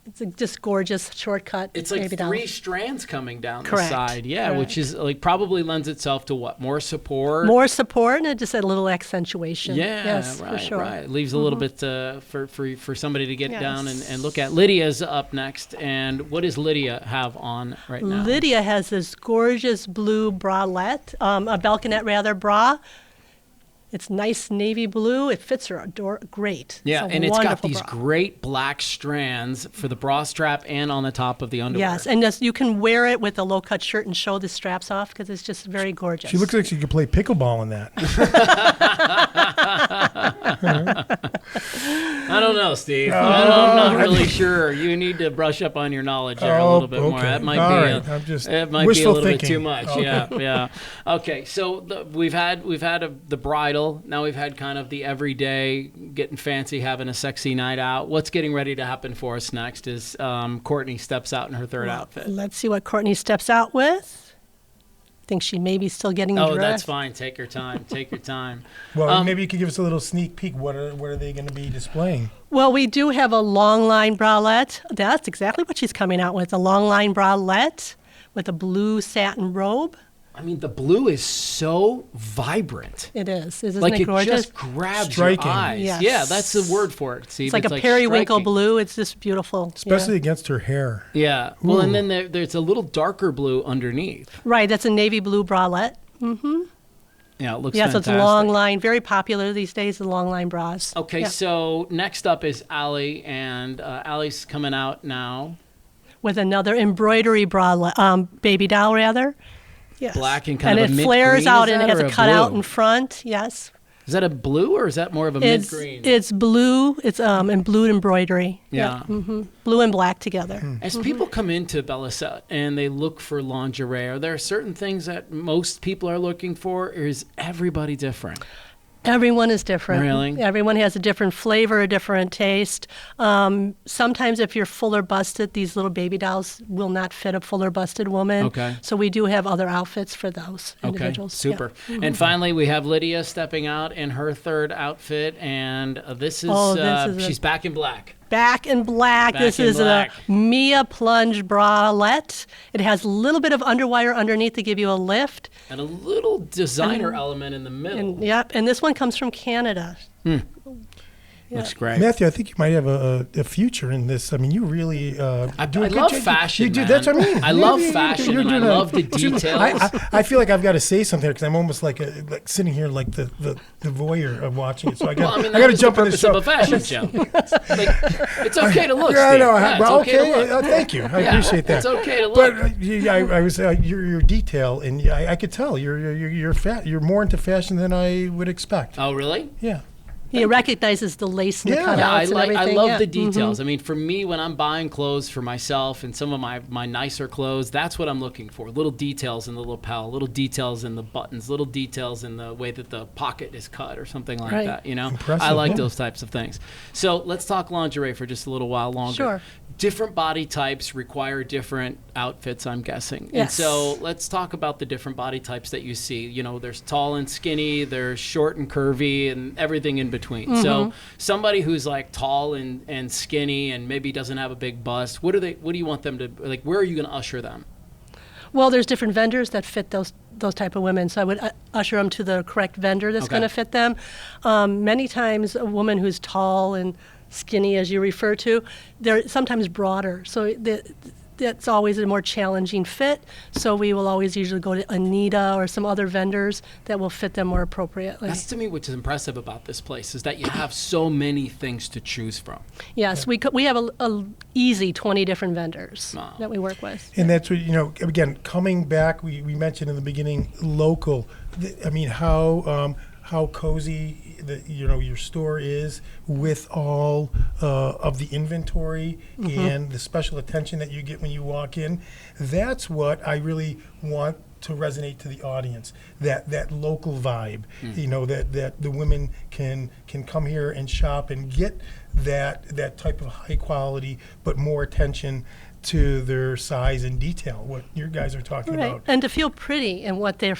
It's a just gorgeous shortcut It's like baby doll. 3 strands coming down Correct. the side. Yeah, Correct. which is like probably lends itself to what? More support. More support and just a little accentuation. Yeah, yes, right, for sure. right. It leaves a little bit for somebody to get Yes. down and look at. Lydia's up next, and what does Lydia have on right now? Lydia has this gorgeous blue bralette, a balconette rather bra. It's nice navy blue. It fits her great. Yeah, a and it's got wonderful these bra. great black strands for the bra strap and on the top of the underwear. Yes, and you can wear it with a low-cut shirt and show the straps off because it's just very gorgeous. She looks like she could play pickleball in that. I don't know, Steve. I'm not really sure. You need to brush up on your knowledge there a little bit more. okay. That might All be right. I'm just it might be a wishful little bit thinking. too much. Okay. Yeah. Okay, so we've had the bridal. Now we've had kind of the everyday, getting fancy, having a sexy night out. What's getting ready to happen for us next is Courtney steps out in her third outfit. Let's see what Courtney steps out with. I think she may be still getting Oh, dressed. that's fine. Take your time. Take your time. Well, maybe you could give us a little sneak peek. What are they going to be displaying? Well, we do have a long line bralette. That's exactly what she's coming out with, a long line bralette with a blue satin robe. I mean, the blue is so vibrant. It is. Isn't Like it it gorgeous? just grabs Striking. your eyes. Yes. Yeah, that's the word for it. Steve. It's like a periwinkle striking. blue. It's just beautiful. Especially against her hair. Yeah. Well, Ooh. and then there's a little darker blue underneath. Right. That's a navy blue bralette. Yeah, it looks Yes, fantastic. it's long line. Very popular these days, the long line bras. Okay, Yeah. so next up is Allie, and Allie's coming out now. With another embroidery baby doll, rather. Yes. Black and kind of a it mint flares green, out is and it that, has or a a cutout blue? in front. Yes. Is that a blue or is that more of a mint green? It's blue. It's in blue embroidery. Yeah. Blue and black together. As people come into Belle Lacet and they look for lingerie, are there certain things that most people are looking for, or is everybody different? Everyone is different. Really? Everyone has a different flavor, a different taste. Sometimes if you're fuller busted, these little baby dolls will not fit a fuller busted woman. Okay. So we do have other outfits for those individuals. Okay, super. And finally, we have Lydia stepping out in her third outfit, and this is she's back in black. Back in black. This is a Mia plunge bralette. It has a little bit of underwire underneath to give you a lift. And a little designer element in the middle. And this one comes from Canada. Looks great. Matthew, I think you might have a future in this. I mean, you really do I love fashion, You do. man. That's what I mean. I love fashion, you're and I doing love the details. I feel like I've got to say something because I'm almost like sitting here like the voyeur of watching it. So I got to jump in the show. Of a fashion show. Like, it's okay to look. Yeah, Steve. I know. Yeah, Well, it's okay to look. thank you. I appreciate that. It's okay to look. But I was your detail, and I could tell you're fat. You're more into fashion than I would expect. Oh, really? Yeah. He recognizes the lace and the cutouts I and everything. I love the details. I mean, for me, when I'm buying clothes for myself and some of my nicer clothes, that's what I'm looking for. Little details in the lapel, little details in the buttons, little details in the way that the pocket is cut or something like that. You know, Impressive, I like those types of things. So let's talk lingerie for just a little while longer. Sure. Different body types require different outfits, I'm guessing. Yes. And so let's talk about the different body types that you see. You know, there's tall and skinny, there's short and curvy, and everything in between. So somebody who's like tall and skinny and maybe doesn't have a big bust, what do you want them to, like, where are you going to usher them? Well, there's different vendors that fit those type of women. So I would usher them to the correct vendor that's going to fit them. Many times a woman who's tall and skinny, as you refer to, they're sometimes broader. So that's always a more challenging fit. So we will always usually go to Anita or some other vendors that will fit them more appropriately. That's to me what's impressive about this place is that you have so many things to choose from. Yes, we have a easy 20 different vendors that we work with. And that's what, again, coming back, we mentioned in the beginning, local. I mean, how cozy your store is with all of the inventory and the special attention that you get when you walk in. That's what I really want to resonate to the audience, that local vibe, that the women can come here and shop and get that type of high quality but more attention to their size and detail, what your guys are talking about. And to feel pretty in what they're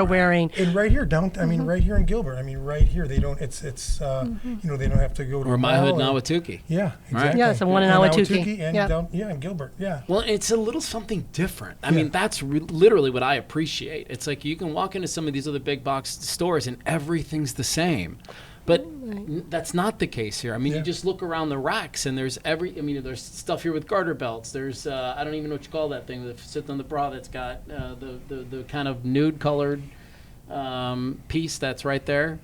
wearing. And right here, right here in Gilbert, right here, they don't, it's they don't have to go to or my hood, Nawatuki. Yeah, exactly. Yeah, it's a one in Nawatuki. And Gilbert, yeah. Well, it's a little something different. I mean, that's literally what I appreciate. It's like you can walk into some of these other big box stores and everything's the same. But that's not the case here. I mean, you just look around the racks and there's there's stuff here with garter belts. There's, I don't even know what you call that thing that sits on the bra that's got the kind of nude colored piece that's right there.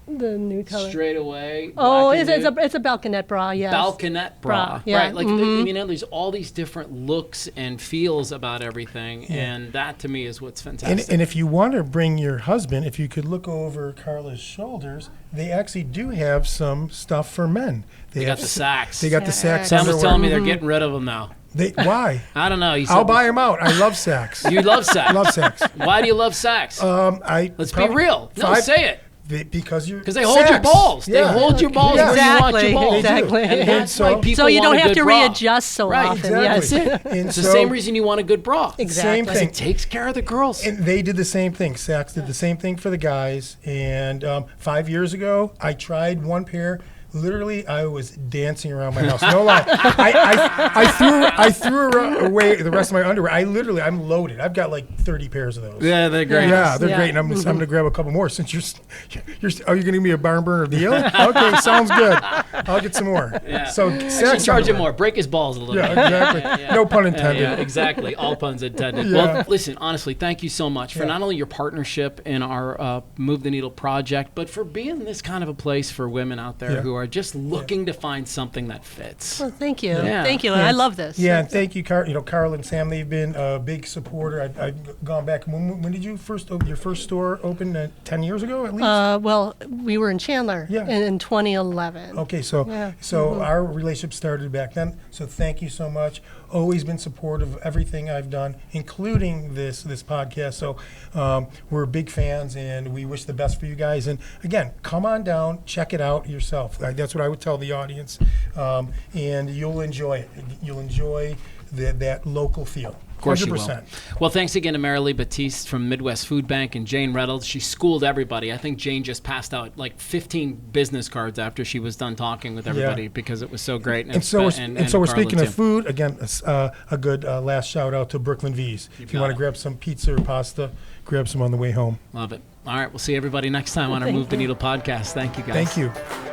The nude color. Straight away. Oh, it's a balconette bra, yes. Balconette bra. Yeah. Right. Like, there's all these different looks and feels about everything. Yeah. And that to me is what's fantastic. And if you want to bring your husband, if you could look over Karla's shoulders, they actually do have some stuff for men. They got the sacks. They got the sacks. Sam was telling me they're getting rid of them now. Why? I don't know. I'll buy them out. I love sacks. You love sacks? Love sacks. Why do you love sacks? Let's be real. No, say it. Because they hold your balls. Yeah. They hold your balls where you want your balls. Exactly. And that's why people so you want don't have to bra. readjust so often. Exactly. Yes. It's the same reason you want a good bra. Exactly. Same thing. It takes care of the girls. And they did the same thing. Saks did the same thing for the guys. And 5 years ago, I tried one pair. Literally, I was dancing around my house. No lie. I threw away the rest of my underwear. I'm loaded. I've got like 30 pairs of those. Yeah, they're great. Yeah, they're great. And I'm going to grab a couple more since you're. Are you going to give me a barn burner deal? Okay, sounds good. I'll get some more. Yeah. So Saks charge him more. Break his balls a little bit. Yeah, exactly. No pun intended. Yeah, exactly. All puns intended. Yeah. Well, listen, honestly, thank you so much for not only your partnership in our Move the Needle project, but for being this kind of a place for women out there who are just looking to find something that fits. Well, thank you. Yeah. Thank you. And I love this. Yeah, and thank you, Karla and Sam. They've been a big supporter. I've gone back. When did you your first store open? 10 years ago, at least. Well, we were in Chandler in 2011. Okay, so our relationship started back then. So thank you so much. Always been supportive of everything I've done, including this podcast. So we're big fans, and we wish the best for you guys. And again, come on down, check it out yourself. That's what I would tell the audience, and you'll enjoy it. You'll enjoy that local feel. Of course you will. Well, thanks again to Marilee Baptiste from Midwest Foodbank and Jayne Reynolds. She schooled everybody. I think Jayne just passed out like 15 business cards after she was done talking with everybody because it was so great. And so we're speaking of food again. A good last shout out to Brooklyn V's. If you want to grab some pizza or pasta, grab some on the way home. Love it. All right, we'll see everybody next time on our Move the Needle podcast. Thank you, guys. Thank you.